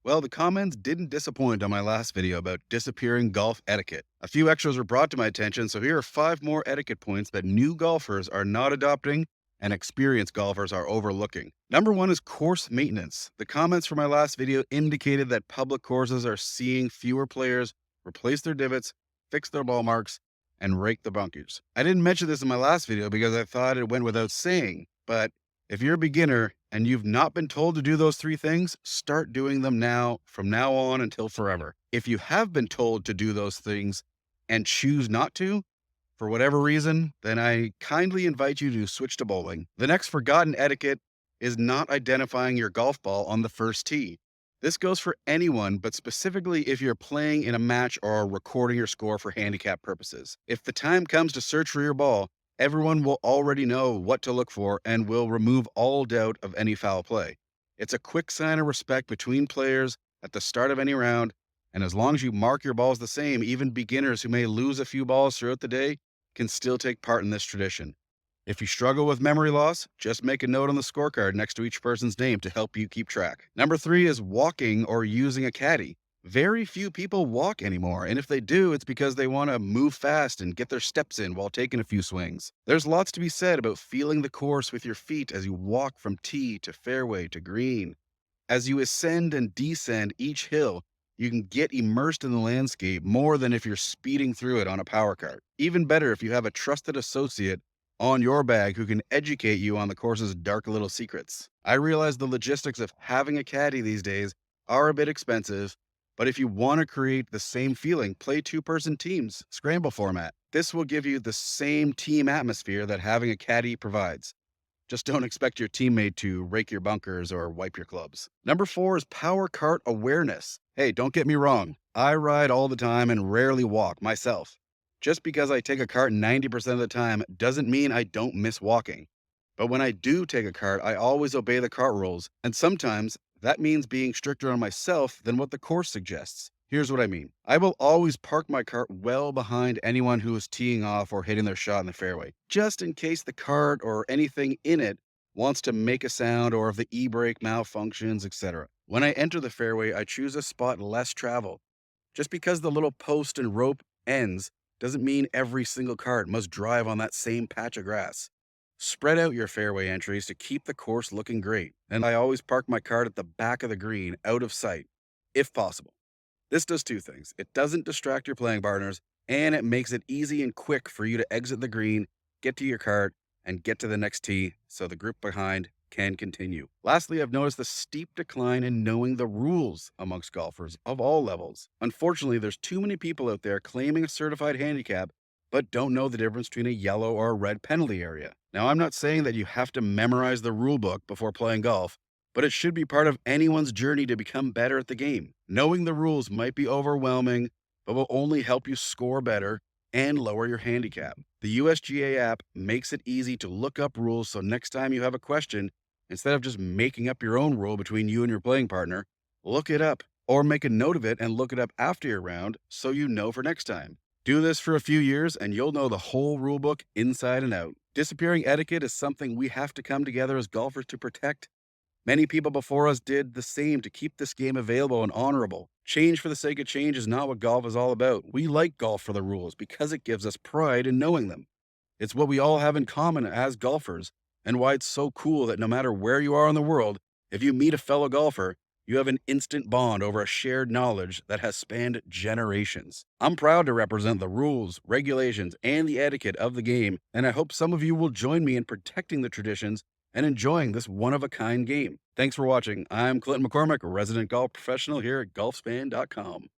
Well, the comments didn't disappoint on my last video about disappearing golf etiquette. A few extras were brought to my attention, so here are 5 more etiquette points that new golfers are not adopting and experienced golfers are overlooking. Number 1 is course maintenance. The comments from my last video indicated that public courses are seeing fewer players replace their divots, fix their ball marks, and rake the bunkers. I didn't mention this in my last video because I thought it went without saying, but if you're a beginner and you've not been told to do those 3 things, start doing them now, from now on until forever. If you have been told to do those things and choose not to, for whatever reason, then I kindly invite you to switch to bowling. The next forgotten etiquette is not identifying your golf ball on the first tee. This goes for anyone, but specifically if you're playing in a match or recording your score for handicap purposes. If the time comes to search for your ball, everyone will already know what to look for and will remove all doubt of any foul play. It's a quick sign of respect between players at the start of any round, and as long as you mark your balls the same, even beginners who may lose a few balls throughout the day can still take part in this tradition. If you struggle with memory loss, just make a note on the scorecard next to each person's name to help you keep track. Number 3 is walking or using a caddy. Very few people walk anymore, and if they do, it's because they want to move fast and get their steps in while taking a few swings. There's lots to be said about feeling the course with your feet as you walk from tee to fairway to green. As you ascend and descend each hill, you can get immersed in the landscape more than if you're speeding through it on a power cart. Even better if you have a trusted associate on your bag who can educate you on the course's dark little secrets. I realize the logistics of having a caddy these days are a bit expensive, but if you want to create the same feeling, play 2-person teams, scramble format. This will give you the same team atmosphere that having a caddy provides. Just don't expect your teammate to rake your bunkers or wipe your clubs. Number 4 is power cart awareness. Hey, don't get me wrong. I ride all the time and rarely walk myself. Just because I take a cart 90% of the time doesn't mean I don't miss walking. But when I do take a cart, I always obey the cart rules, and sometimes that means being stricter on myself than what the course suggests. Here's what I mean. I will always park my cart well behind anyone who is teeing off or hitting their shot in the fairway, just in case the cart or anything in it wants to make a sound or if the e-brake malfunctions, etc. When I enter the fairway, I choose a spot less traveled. Just because the little post and rope ends doesn't mean every single cart must drive on that same patch of grass. Spread out your fairway entries to keep the course looking great, and I always park my cart at the back of the green, out of sight, if possible. This does 2 things. It doesn't distract your playing partners, and it makes it easy and quick for you to exit the green, get to your cart, and get to the next tee so the group behind can continue. Lastly, I've noticed the steep decline in knowing the rules amongst golfers of all levels. Unfortunately, there's too many people out there claiming a certified handicap but don't know the difference between a yellow or a red penalty area. Now, I'm not saying that you have to memorize the rule book before playing golf, but it should be part of anyone's journey to become better at the game. Knowing the rules might be overwhelming, but will only help you score better and lower your handicap. The USGA app makes it easy to look up rules, so next time you have a question, instead of just making up your own rule between you and your playing partner, look it up or make a note of it and look it up after your round so you know for next time. Do this for a few years and you'll know the whole rulebook inside and out. Disappearing etiquette is something we have to come together as golfers to protect. Many people before us did the same to keep this game available and honorable. Change for the sake of change is not what golf is all about. We like golf for the rules because it gives us pride in knowing them. It's what we all have in common as golfers, and why it's so cool that no matter where you are in the world, if you meet a fellow golfer, you have an instant bond over a shared knowledge that has spanned generations. I'm proud to represent the rules, regulations, and the etiquette of the game, and I hope some of you will join me in protecting the traditions and enjoying this one-of-a-kind game. Thanks for watching. I'm Clint McCormick, a resident golf professional here at Golfspan.com.